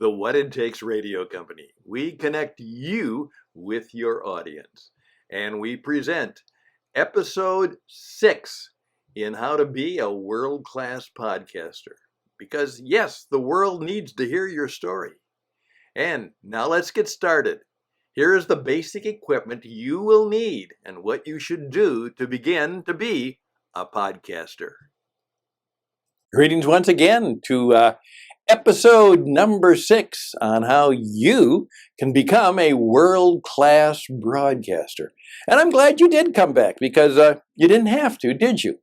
the What It Takes Radio Company. We connect you with your audience, and we present episode 6 in how to be a world-class podcaster. Because yes, the world needs to hear your story. And now let's get started. Here is the basic equipment you will need and what you should do to begin to be a podcaster. Greetings once again to episode number 6 on how you can become a world-class broadcaster. And I'm glad you did come back because you didn't have to, did you?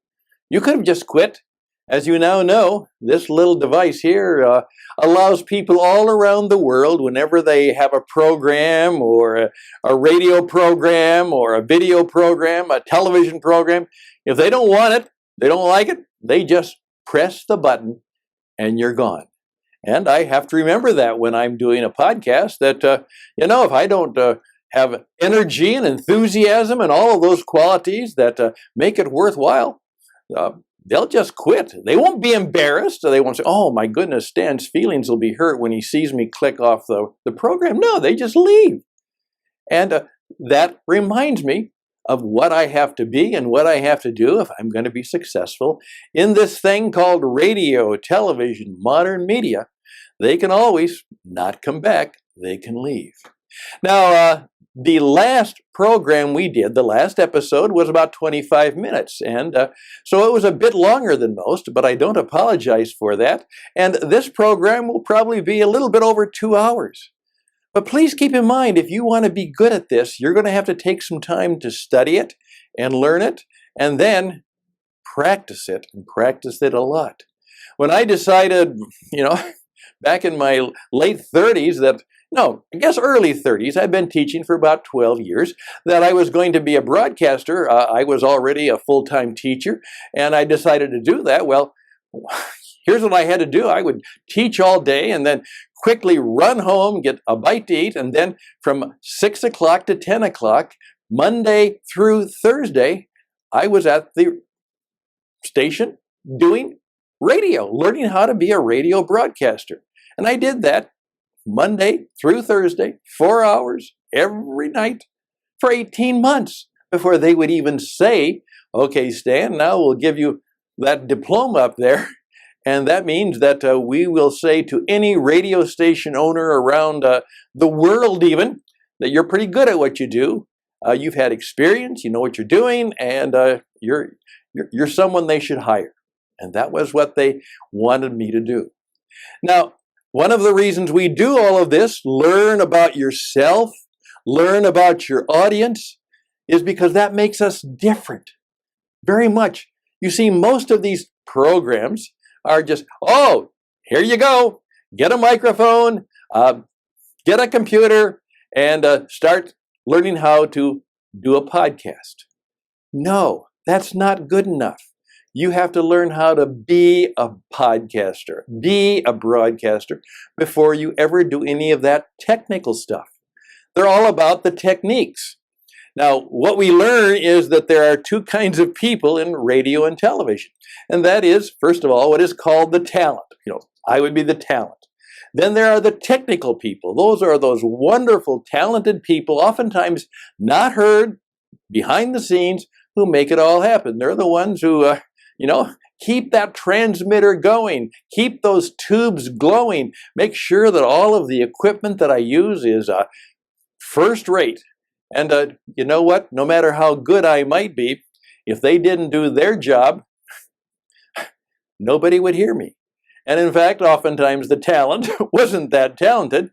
You could have just quit. As you now know, this little device here allows people all around the world, whenever they have a program or a radio program or a video program, a television program, if they don't want it, they don't like it, they just press the button and you're gone. And I have to remember that when I'm doing a podcast that, if I don't have energy and enthusiasm and all of those qualities that make it worthwhile, they'll just quit. They won't be embarrassed. They won't say, oh my goodness, Stan's feelings will be hurt when he sees me click off the program. No, they just leave. And that reminds me of what I have to be and what I have to do if I'm going to be successful in this thing called radio, television, modern media. They can always not come back. They can leave. Now, the last program we did, the last episode, was about 25 minutes. And so it was a bit longer than most, but I don't apologize for that. And this program will probably be a little bit over 2 hours. But please keep in mind, if you want to be good at this, you're going to have to take some time to study it and learn it, and then practice it, and practice it a lot. When I decided, back in my late 30s early 30s, I'd been teaching for about 12 years, that I was going to be a broadcaster. I was already a full-time teacher, and I decided to do that. Well, here's what I had to do. I would teach all day and then quickly run home, get a bite to eat, and then from 6 o'clock to 10 o'clock, Monday through Thursday, I was at the station doing radio, learning how to be a radio broadcaster. And I did that Monday through Thursday, 4 hours every night for 18 months before they would even say, okay, Stan, now we'll give you that diploma up there. And that means that we will say to any radio station owner around the world even, that you're pretty good at what you do. You've had experience, you know what you're doing, and you're someone they should hire. And that was what they wanted me to do. Now, one of the reasons we do all of this, learn about yourself, learn about your audience, is because that makes us different. Very much. You see, most of these programs are just, oh, here you go. Get a microphone, get a computer, and start learning how to do a podcast. No, that's not good enough. You have to learn how to be a podcaster, be a broadcaster, before you ever do any of that technical stuff. They're all about the techniques. Now, what we learn is that there are two kinds of people in radio and television. And that is, first of all, what is called the talent. I would be the talent. Then there are the technical people. Those are those wonderful, talented people, oftentimes not heard, behind the scenes, who make it all happen. They're the ones who, keep that transmitter going, keep those tubes glowing, make sure that all of the equipment that I use is first rate. And you know what? No matter how good I might be, if they didn't do their job, nobody would hear me. And in fact, oftentimes the talent wasn't that talented,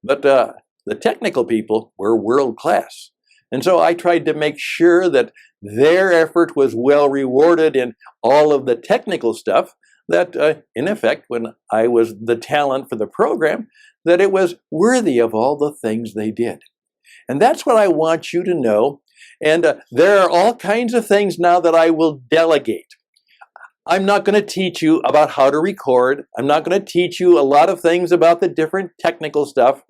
but the technical people were world class. And so I tried to make sure that their effort was well rewarded in all of the technical stuff, that in effect, when I was the talent for the program, that it was worthy of all the things they did. And that's what I want you to know. And there are all kinds of things now that I will delegate. I'm not going to teach you about how to record. I'm not going to teach you a lot of things about the different technical stuff.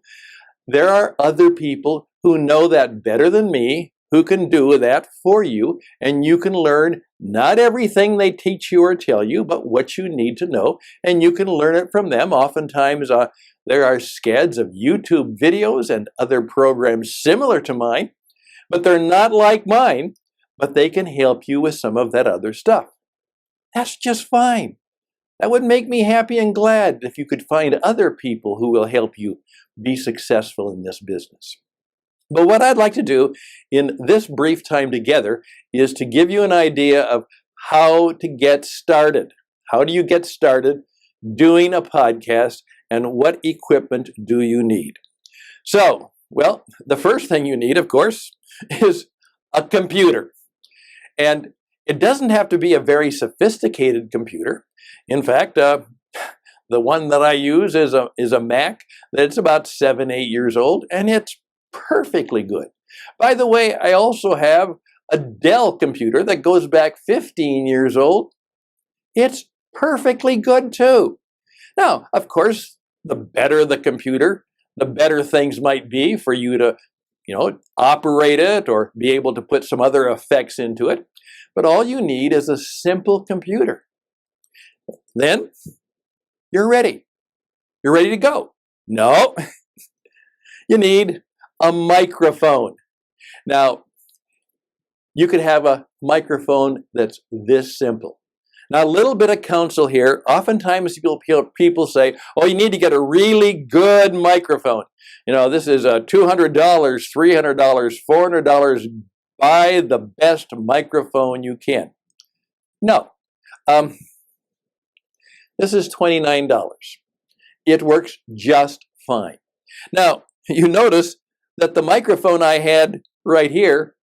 There are other people who know that better than me, who can do that for you, and you can learn not everything they teach you or tell you, but what you need to know, and you can learn it from them. Oftentimes There are scads of YouTube videos and other programs similar to mine, but they're not like mine, but they can help you with some of that other stuff. That's just fine. That would make me happy and glad if you could find other people who will help you be successful in this business. But what I'd like to do in this brief time together is to give you an idea of how to get started. How do you get started doing a podcast, and what equipment do you need? So, well, the first thing you need, of course, is a computer. And it doesn't have to be a very sophisticated computer. In fact, the one that I use is a Mac that's about 7, 8 years old, and it's perfectly good. By the way, I also have a Dell computer that goes back 15 years old. It's perfectly good too. Now, of course, the better the computer, the better things might be for you to, operate it or be able to put some other effects into it. But all you need is a simple computer. Then you're ready. You're ready to go. No, you need a microphone. Now, you could have a microphone that's this simple. Now, a little bit of counsel here. Oftentimes people say, oh, you need to get a really good microphone. This is $200, $300, $400. Buy the best microphone you can. No. This is $29. It works just fine. Now, you notice that the microphone I had right here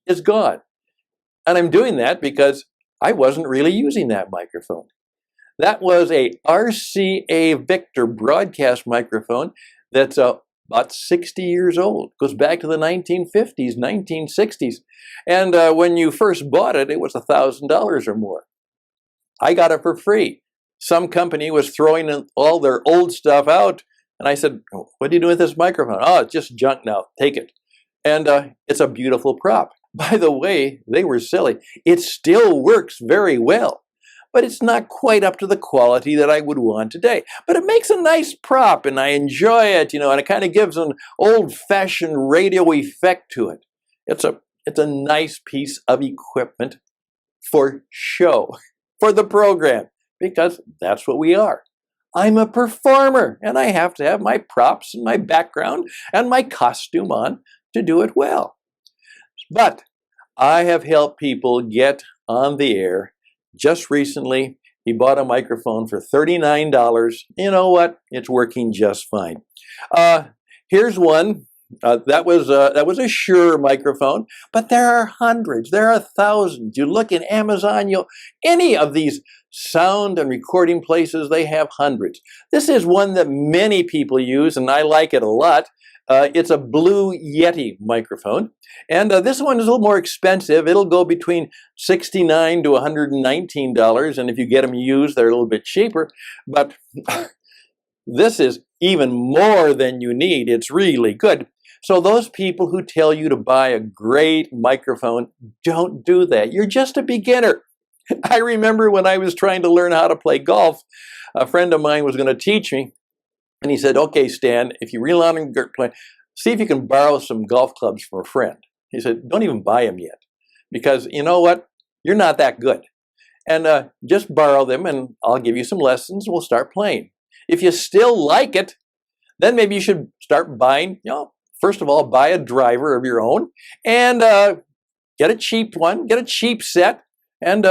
is gone. And I'm doing that because I wasn't really using that microphone. That was a RCA Victor broadcast microphone that's about 60 years old. Goes back to the 1950s, 1960s. And when you first bought it, it was $1,000 or more. I got it for free. Some company was throwing all their old stuff out, and I said, what do you do with this microphone? Oh, it's just junk now. Take it. And it's a beautiful prop. By the way, they were silly. It still works very well, but it's not quite up to the quality that I would want today. But it makes a nice prop, and I enjoy it, and it kind of gives an old-fashioned radio effect to it. It's a nice piece of equipment for show, for the program, because that's what we are. I'm a performer, and I have to have my props and my background and my costume on to do it well. But I have helped people get on the air. Just recently, he bought a microphone for $39. You know what? It's working just fine. Here's one. That was a Shure microphone, but there are hundreds, there are thousands. You look in Amazon, any of these sound and recording places, they have hundreds. This is one that many people use, and I like it a lot. It's a Blue Yeti microphone, and this one is a little more expensive. It'll go between $69 to $119, and if you get them used, they're a little bit cheaper, but this is even more than you need. It's really good. So those people who tell you to buy a great microphone, don't do that. You're just a beginner. I remember when I was trying to learn how to play golf, a friend of mine was going to teach me, and he said, okay, Stan, if you really want to play, see if you can borrow some golf clubs from a friend. He said, don't even buy them yet, because you know what? You're not that good. And just borrow them, and I'll give you some lessons. We'll start playing. If you still like it, then maybe you should start buying, first of all, buy a driver of your own, and get a cheap one, get a cheap set, and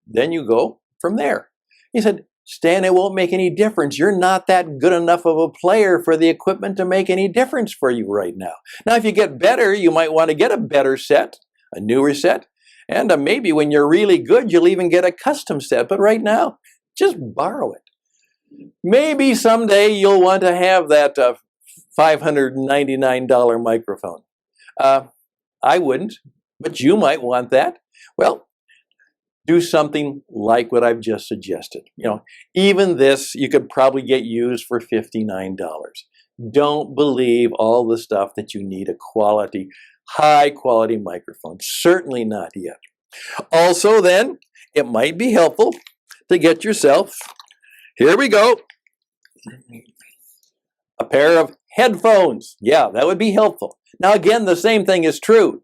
then you go from there. He said, Stan, it won't make any difference. You're not that good enough of a player for the equipment to make any difference for you right now. Now, if you get better, you might want to get a better set, a newer set, and maybe when you're really good, you'll even get a custom set. But right now, just borrow it. Maybe someday you'll want to have that $599 microphone. I wouldn't, but you might want that. Well, do something like what I've just suggested. Even this you could probably get used for $59. Don't believe all the stuff that you need a quality, high quality microphone. Certainly not yet. Also then, it might be helpful to get yourself, here we go, pair of headphones. Yeah, that would be helpful. Now again, the same thing is true.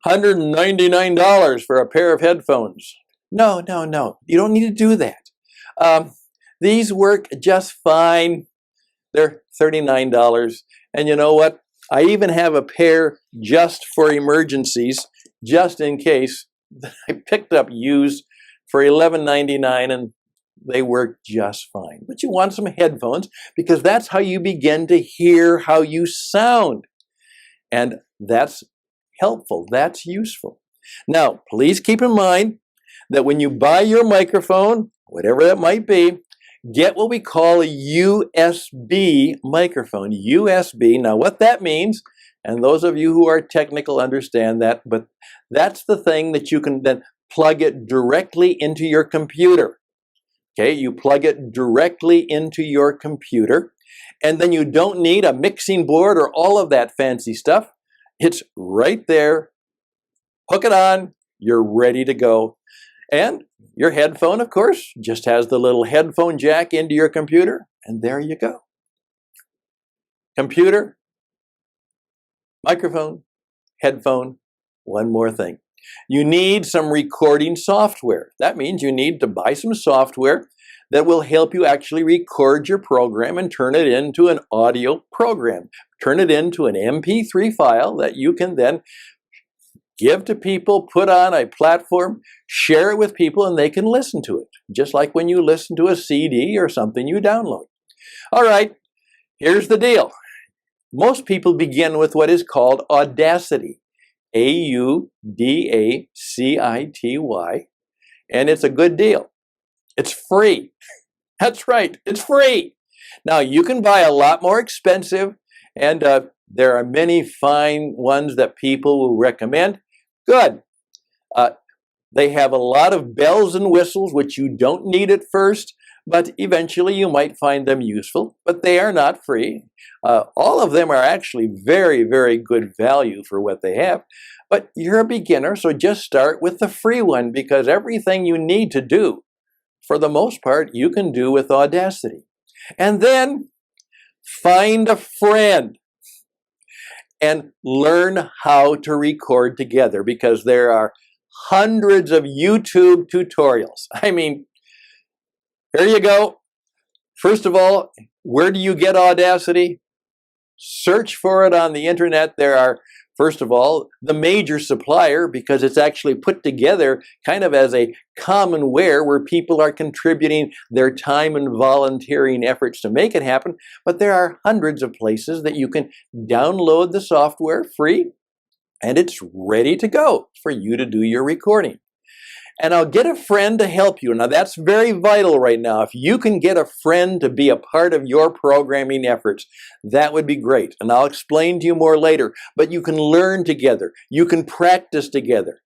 $199 for a pair of headphones. No, no, no. You don't need to do that. These work just fine. They're $39. And you know what? I even have a pair just for emergencies, just in case. I picked up used for $11.99 and they work just fine. But you want some headphones because that's how you begin to hear how you sound. And that's helpful. That's useful. Now, please keep in mind that when you buy your microphone, whatever that might be, get what we call a USB microphone. USB. Now, what that means, and those of you who are technical understand that, but that's the thing that you can then plug it directly into your computer. Okay, you plug it directly into your computer, and then you don't need a mixing board or all of that fancy stuff. It's right there. Hook it on, you're ready to go. And your headphone, of course, just has the little headphone jack into your computer, and there you go. Computer, microphone, headphone, one more thing. You need some recording software. That means you need to buy some software that will help you actually record your program and turn it into an audio program. Turn it into an MP3 file that you can then give to people, put on a platform, share it with people, and they can listen to it. Just like when you listen to a CD or something you download. All right, here's the deal. Most people begin with what is called Audacity. Audacity, and it's a good deal. It's free. That's right, it's free. Now, you can buy a lot more expensive, and there are many fine ones that people will recommend. Good. They have a lot of bells and whistles, which you don't need at first, but eventually you might find them useful, but they are not free. All of them are actually very, very good value for what they have, but you're a beginner, so just start with the free one because everything you need to do, for the most part, you can do with Audacity. And then find a friend and learn how to record together because there are hundreds of YouTube tutorials. I mean, here you go. First of all, where do you get Audacity? Search for it on the internet. There are, first of all, the major supplier because it's actually put together kind of as a commonware where people are contributing their time and volunteering efforts to make it happen. But there are hundreds of places that you can download the software free and it's ready to go for you to do your recording. And I'll get a friend to help you. Now that's very vital right now. If you can get a friend to be a part of your programming efforts, that would be great. And I'll explain to you more later. But you can learn together. You can practice together.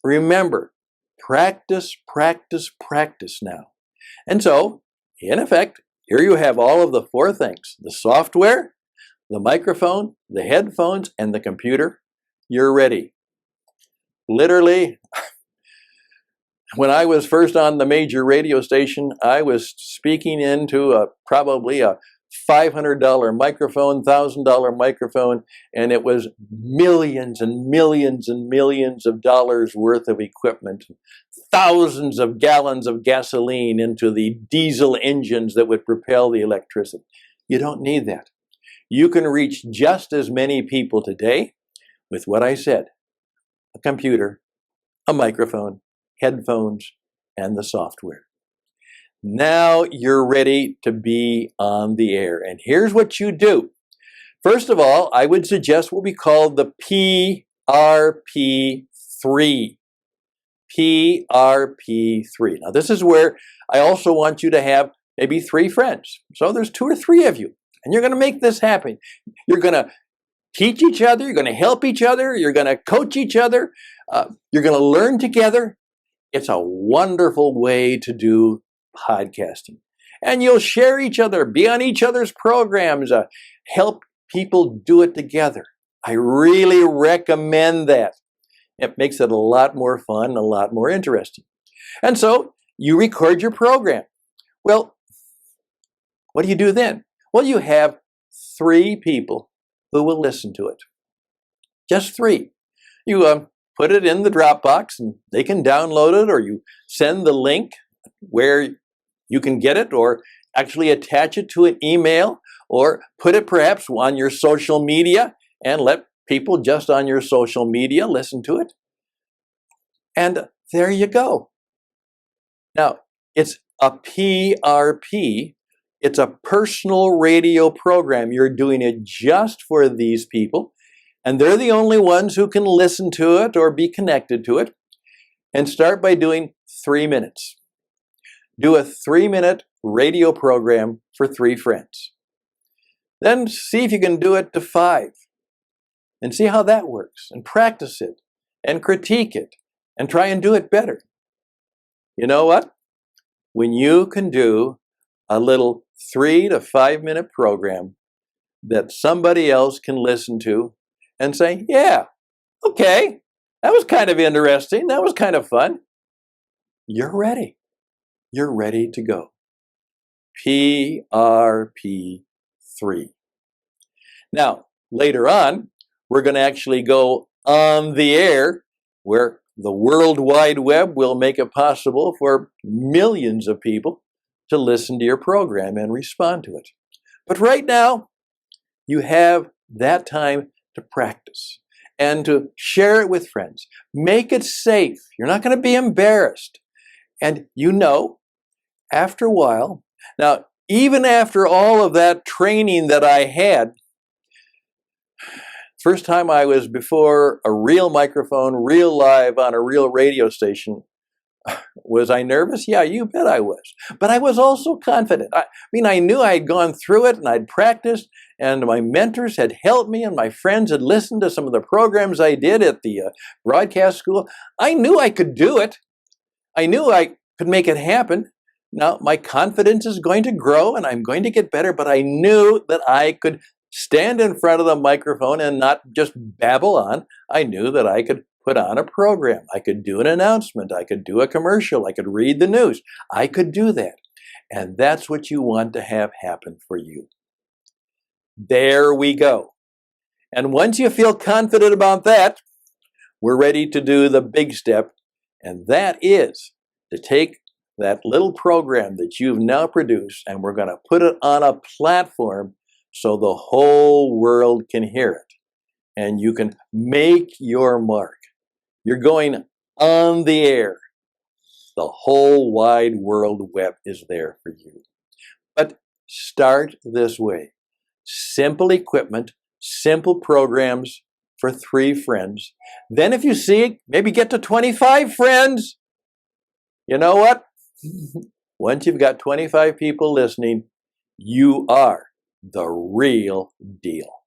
Remember, practice, practice, practice now. And so, in effect, here you have all of the four things. The software, the microphone, the headphones, and the computer. You're ready. Literally, when I was first on the major radio station, I was speaking into probably a $500 microphone, $1,000 microphone, and it was millions and millions and millions of dollars worth of equipment, thousands of gallons of gasoline into the diesel engines that would propel the electricity. You don't need that. You can reach just as many people today with what I said, a computer, a microphone, headphones, and the software. Now you're ready to be on the air. And here's what you do. First of all, I would suggest what we call the PRP3. PRP3. Now this is where I also want you to have maybe 3 friends. So there's 2 or 3 of you, and you're going to make this happen. You're going to teach each other, you're going to help each other, you're going to coach each other, you're going to learn together. It's a wonderful way to do podcasting. And you'll share each other, be on each other's programs, help people do it together. I really recommend that. It makes it a lot more fun, a lot more interesting. And so you record your program. Well, what do you do then? Well, you have 3 people who will listen to it. Just 3. You put it in the Dropbox and they can download it, or you send the link where you can get it, or actually attach it to an email, or put it perhaps on your social media and let people just on your social media listen to it. And there you go. Now, it's a PRP. It's a personal radio program. You're doing it just for these people, and they're the only ones who can listen to it or be connected to it. And start by doing 3 minutes. Do a 3-minute radio program for 3 friends. Then see if you can do it to 5. And see how that works. And practice it. And critique it. And try and do it better. You know what? When you can do a little 3 to 5 minute program that somebody else can listen to and say, yeah, okay, that was kind of interesting. That was kind of fun. You're ready. You're ready to go. PRP 3. Now, later on, we're going to actually go on the air, where the World Wide Web will make it possible for millions of people to listen to your program and respond to it. But right now, you have that time to practice and to share it with friends. Make it safe. You're not going to be embarrassed. And you know, after a while, now, even after all of that training that I had, first time I was before a real microphone, real live on a real radio station, was I nervous? Yeah, you bet I was. But I was also confident. I mean, I knew I had gone through it and I'd practiced, and my mentors had helped me, and my friends had listened to some of the programs I did at the broadcast school. I knew I could do it. I knew I could make it happen. Now, my confidence is going to grow and I'm going to get better, but I knew that I could stand in front of the microphone and not just babble on. I knew that I could put on a program. I could do an announcement. I could do a commercial. I could read the news. I could do that. And that's what you want to have happen for you. There we go. And once you feel confident about that, we're ready to do the big step. And that is to take that little program that you've now produced, and we're going to put it on a platform so the whole world can hear it. And you can make your mark. You're going on the air. The whole wide world web is there for you. But start this way. Simple equipment, simple programs for 3 friends. Then if you see it, maybe get to 25 friends. You know what? Once you've got 25 people listening, you are the real deal.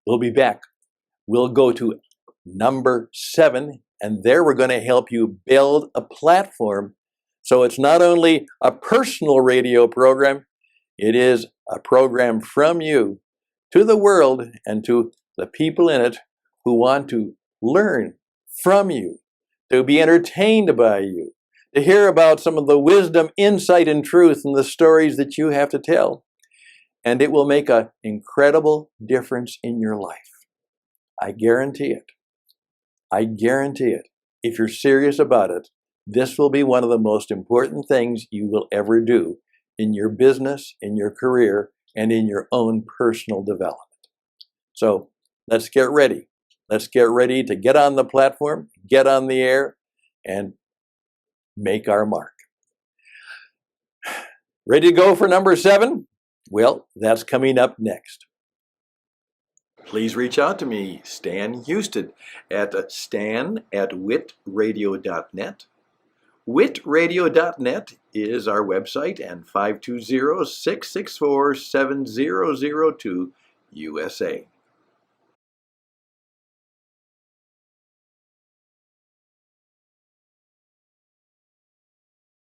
We'll be back. We'll go to number 7, and there we're going to help you build a platform. So it's not only a personal radio program, it is a program from you to the world and to the people in it who want to learn from you, to be entertained by you, to hear about some of the wisdom, insight, and truth in the stories that you have to tell. And it will make an incredible difference in your life. I guarantee it. I guarantee it. If you're serious about it, this will be one of the most important things you will ever do in your business, in your career, and in your own personal development. So let's get ready. Let's get ready to get on the platform, get on the air, and make our mark. Ready to go for number 7? Well, that's coming up next. Please reach out to me, Stan Houston, at stan@witradio.net. Witradio.net is our website, and 520-664-7002 USA.